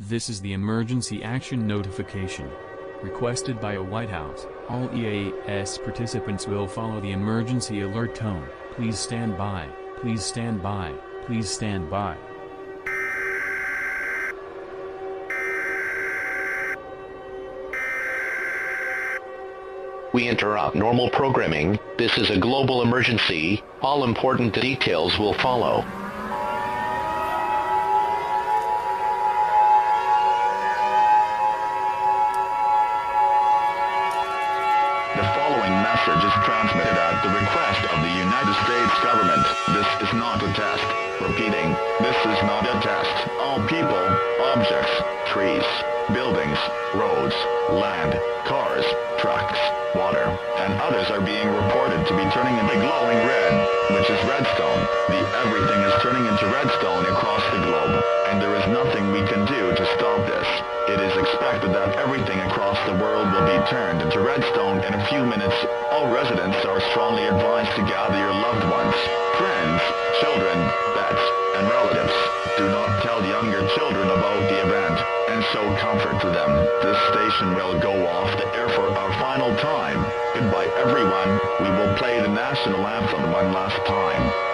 This is the emergency action notification. Requested by a White House. All EAS participants will follow the emergency alert tone. Please stand by, please stand by, please stand by. We interrupt normal programming. This is a global emergency. All important details will follow. The following message is transmitted at the request of the United States government. This is not a test. Repeating, this is not a test. All people, objects, trees, buildings, roads, land, cars, trucks, water, and others are being reported to be turning into glowing red, which is redstone. Everything is turning into redstone across the globe, and there is nothing we can do to stop this. It is expected that everything across the world will be turned into redstone in a few minutes. All residents are strongly advised to gather your loved ones, friends, children, pets, and relatives. Do not tell younger children about the event, and show comfort to them. This station will go off the air for our final time. Goodbye everyone. We will play the national anthem one last time.